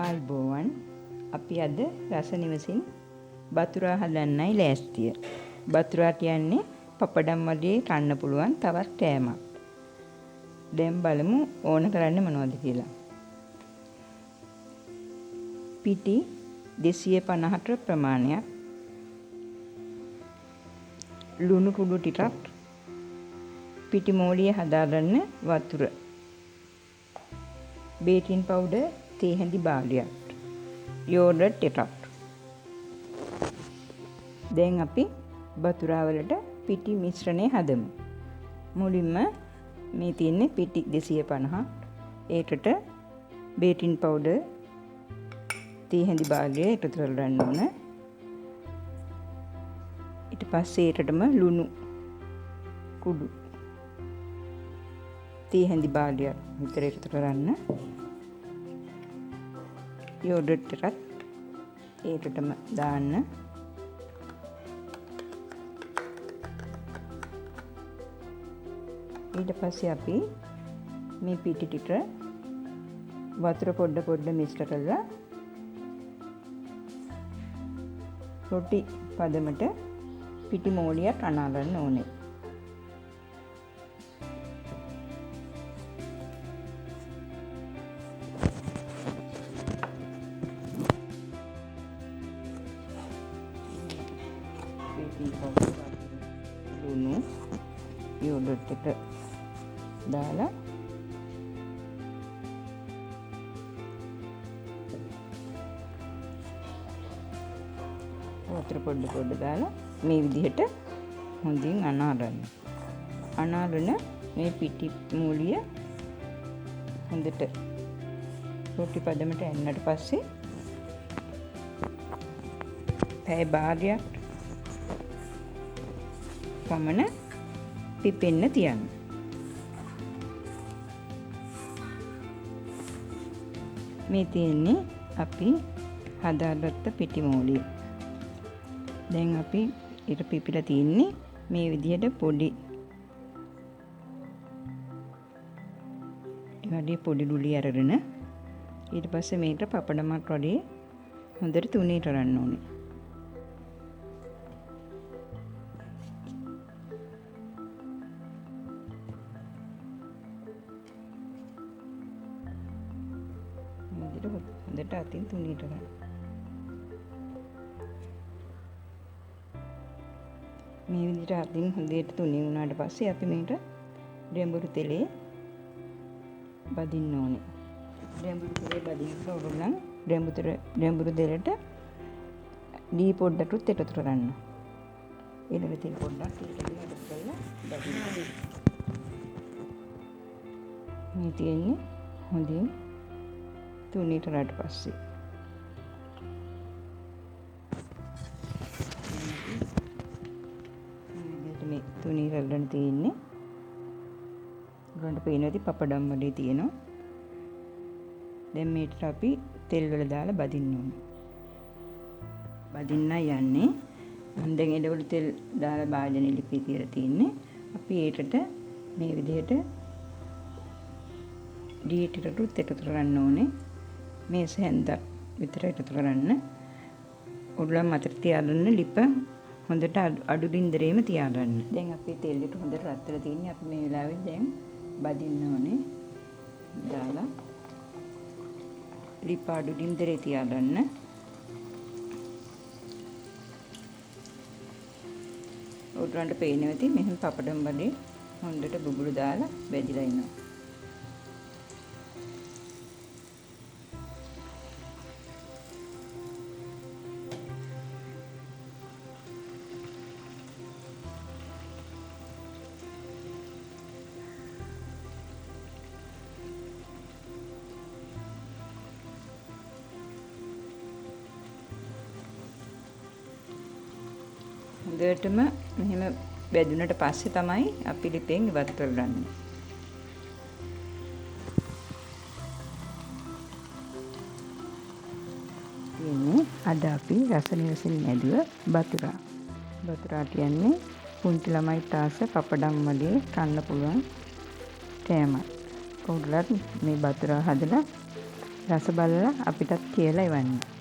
ආයිබෝවන් අපි අද රස නිවසින් බතුරා හදන්නයි ලෑස්තිය. බතුරා කියන්නේ පපඩම් වගේ කන්න පුළුවන් තවත් කෑමක්. දැන් බලමු ඕන කරන්නේ මොනවද කියලා. පිටි 250ට ප්‍රමාණයක්, ලුණු කුඩු ටිකක්, පිටි මෝලිය හදාගන්න වතුර, බේකින් පවුඩර් තේ හැඳි භාගයක්, යෝගර්ට් එකක්. දැන් අපි බතුරා වලට පිටි මිශ්‍රණය හදමු. මුලින්ම මේ තියෙන්නේ පිටි 250. ඒකට බේකින් පවුඩර් තේ හැඳි භාගය එකතු කරගන්න ඕන. ඊට පස්සේ ඒකටම ලුණු කුඩු තේ හැඳි භාගයක් විතර එකතු කරන්න. යෝගර්ට් එකත් ඒකටම දාන්න. ඊට පස්සේ අපි මේ පිටි ටික වතුර පොඩ මිශ්‍ර කරලා රොටි පදමට පිටි මෝලියක් අනා ගන්න ඕනේ. ලුණු යෝගර්ට් එක දාලා වතුර පොඩ දාලා මේ විදිහට හොඳින් අනාරන්න. අනාරන මේ පිටි මූලිය හොඳට රොටි පදමට එන්නට පස්සේ පැය භාගයක් පමණ පිපෙන්න තියන්න. මේ තියෙන්නේ අපි හදාගත්ත පිටි මූලිය. දැන් අපි ඊට පිපිලා තින්නේ මේ විදිහට පොඩි පොඩි ලුලි අරගෙන ඊට පස්සේ මේකට පපඩමක් වගේ හොඳට තුනී කරන්න ඕනේ. හොඳට අතින් තුනී කරන්න. මේ විදිහට අතින් හොඳට තුනී වුණාට පස්සේ අපි මේකට රෙඹුරු තෙලේ බදින්න ඕනේ. රෙඹුරු තෙලේ බදින්න ඕන රෙඹුරු තෙලට දී පොඩ්ඩකට එකතු කරන්න. එළව තෙල් පොඩ්ඩක් ඒකට එකතු කරලා බදින්න. මේ තියෙන්නේ හොඳින් තුනී කරාට පස්සේ මේ තුනී කරගෙන තියෙන්නේ උඩට පේන ඇති පපඩම් වලේ තියෙනවා. දැන් මේකට අපි තෙල් වල දාලා බදින්න ඕනේ. බදින්න යන්නේ දැන් එළවලු තෙල් දාලා භාජනෙ ලිපි කියලා තියෙන්නේ. අපි ඒකට මේ විදිහට දී ටිකටුත් එකතු කරන්න ඕනේ. මේ සැන්දක් විතර එකතු කරන්න. උඩුලම් මතට තියාගන්න ලිප හොඳට අඩු බින්දරේම තියාගන්න. දැන් අපි තෙල් ටික හොඳට රත් වෙලා තින්නේ. අපි මේ වෙලාවේ දැන් බදින්න ඕනේ. දාලා ලිප අඩු බින්දරේ තියාගන්න. උඩරන්ට පේනවා ඇති මෙහෙම පපඩම් වලේ හොඳට බුබුලු දාලා බෙදිලා ඉනවා. හොඳටම මෙහෙම බැදුනට පස්සේ තමයි අපි ලිපෙන් ඉවත් කරගන්නේ. තියෙන්නේ අද අපි රස නිවසින් නැදුව බතුරා. බතුරා කියන්නේ පුංචි ළමයිට ආස පපඩම් වගේ කන්න පුළුවන් කෑමක්. ඔයාලත් මේ බතුරා හදලා රස බලලා අපිටත් කියලා එවන්න.